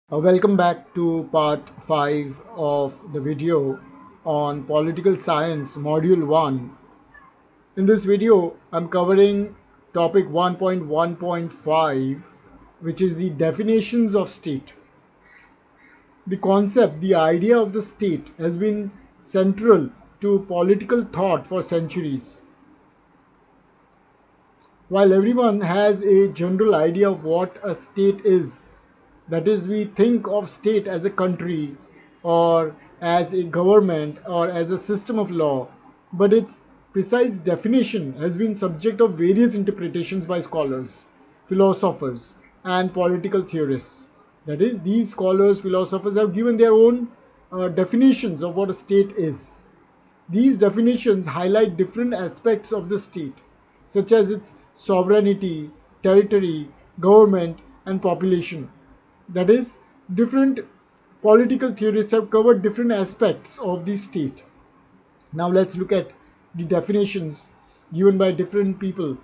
Welcome back to part 5 of the video on political science module 1. In this video I'm covering topic 1.1.5, which is the definitions of state. The concept, the idea of the state has been central to political thought for centuries. While everyone has a general idea of what a state is, that is, we think of state as a country or as a government or as a system of law, but its precise definition has been subject of various interpretations by scholars, philosophers, and political theorists. That is, these scholars, philosophers have given their own definitions of what a state is. These definitions highlight different aspects of the state, such as its sovereignty, territory, government, and population. That is, different political theorists have covered different aspects of the state. Now let's look at the definitions given by different people,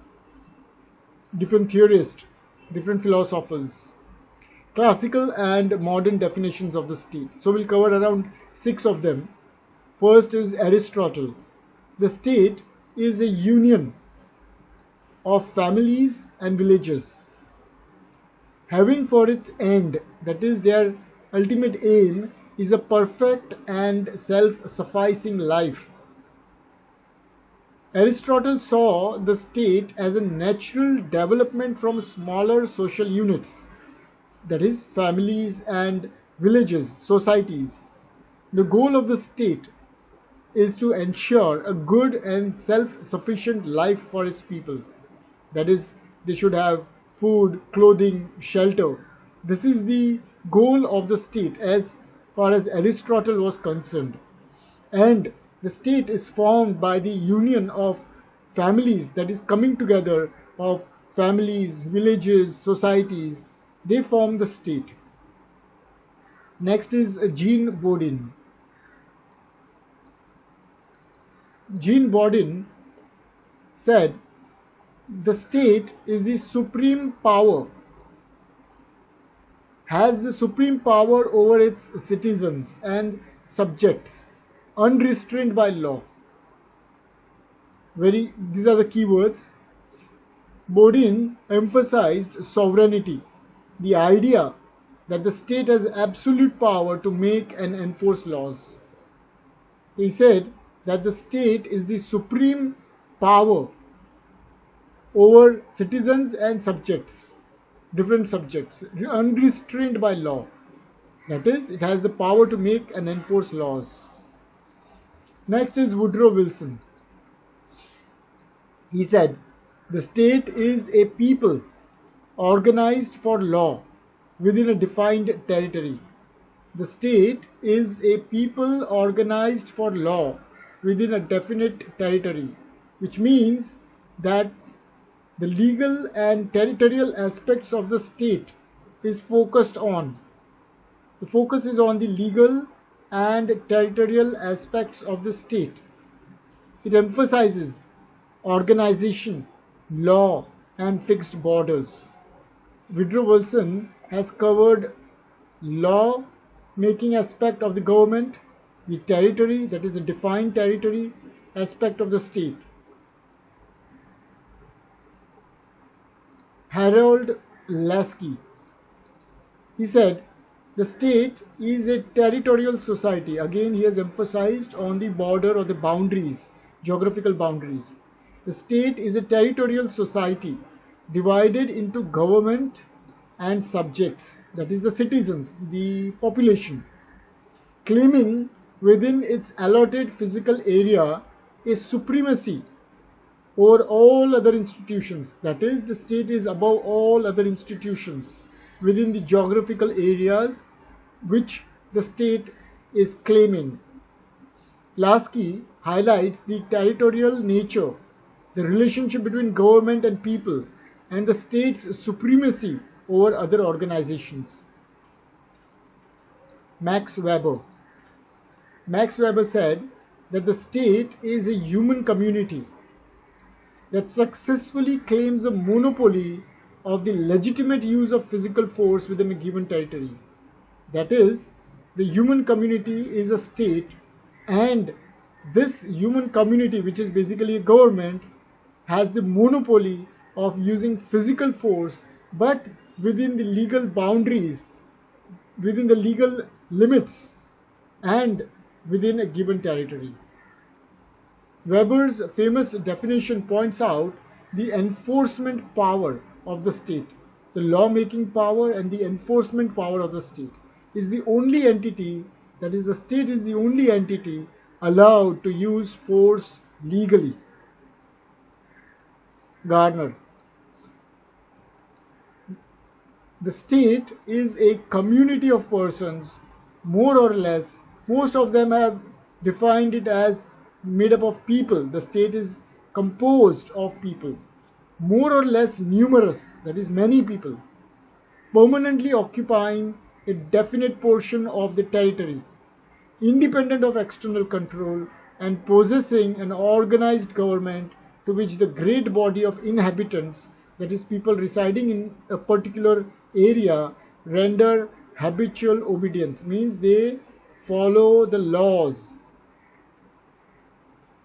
different theorists, different philosophers. Classical and modern definitions of the state. So we'll cover around 6 of them. First is Aristotle. The state is a union of families and villages, having for its end, that is, their ultimate aim, is a perfect and self-sufficing life. Aristotle saw the state as a natural development from smaller social units, that is, families and villages, societies. The goal of the state is to ensure a good and self-sufficient life for its people. That is, they should have food, clothing, shelter. This is the goal of the state as far as Aristotle was concerned. And the state is formed by the union of families, that is, coming together of families, villages, societies. They form the state. Next is Jean Bodin. Jean Bodin said, the state is the supreme power, has the supreme power over its citizens and subjects, unrestrained by law. These are the key words. Bodin emphasized sovereignty, the idea that the state has absolute power to make and enforce laws. He said that the state is the supreme power over citizens and subjects, different subjects, unrestrained by law. That is, it has the power to make and enforce laws. Next is Woodrow Wilson. He said, the state is a people organized for law within a defined territory. The state is a people organized for law within a definite territory, which means that the legal and territorial aspects of the state is focused on. The focus is on the legal and territorial aspects of the state. It emphasizes organization, law, and fixed borders. Woodrow Wilson has covered law making aspect of the government, the territory, that is the defined territory aspect of the state. Harold Laski. He said, the state is a territorial society. Again, he has emphasized on the border or the boundaries, geographical boundaries. The state is a territorial society divided into government and subjects, that is the citizens, the population, claiming within its allotted physical area a supremacy over all other institutions. That is, the state is above all other institutions within the geographical areas which the state is claiming. Lasky highlights the territorial nature, the relationship between government and people, and the state's supremacy over other organizations. Max Weber. Max Weber said that the state is a human community that successfully claims a monopoly of the legitimate use of physical force within a given territory. That is, the human community is a state, and this human community, which is basically a government, has the monopoly of using physical force, but within the legal boundaries, within the legal limits, and within a given territory. Weber's famous definition points out the enforcement power of the state. The lawmaking power and the enforcement power of the state is the only entity, that is, the state is the only entity allowed to use force legally. Gardner. The state is a community of persons, more or less. Most of them have defined it as made up of people. The state is composed of people, more or less numerous, that is, many people, permanently occupying a definite portion of the territory, independent of external control, and possessing an organized government to which the great body of inhabitants, that is, people residing in a particular area, render habitual obedience, means they follow the laws.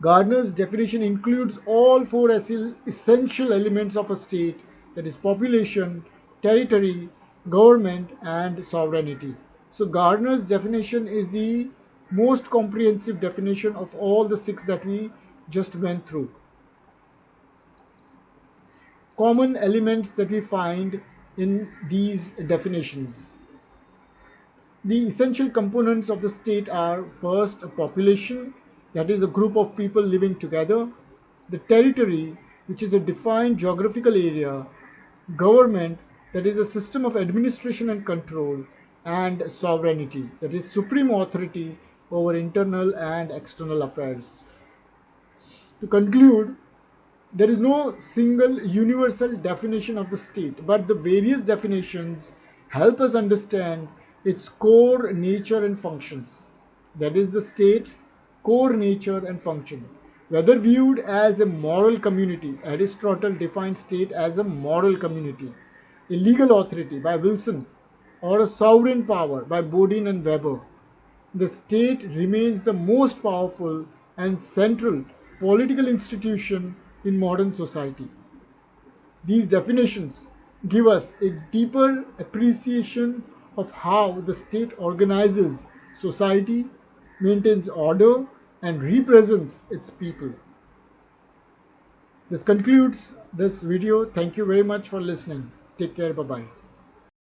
Gardner's definition includes all four essential elements of a state, that is, population, territory, government, and sovereignty. So, Gardner's definition is the most comprehensive definition of all the six that we just went through. Common elements that we find in these definitions. The essential components of the state are: first, a population, that is a group of people living together; the territory, which is a defined geographical area; government, that is a system of administration and control; and sovereignty, that is supreme authority over internal and external affairs. To conclude, there is no single universal definition of the state, but the various definitions help us understand its core nature and functions. That is, the state's core nature and function. Whether viewed as a moral community, Aristotle defined state as a moral community; a legal authority by Wilson; or a sovereign power by Bodin and Weber, the state remains the most powerful and central political institution in modern society. These definitions give us a deeper appreciation of how the state organizes society, maintains order, and represents its people. This concludes this video. Thank you very much for listening. Take care. Bye-bye.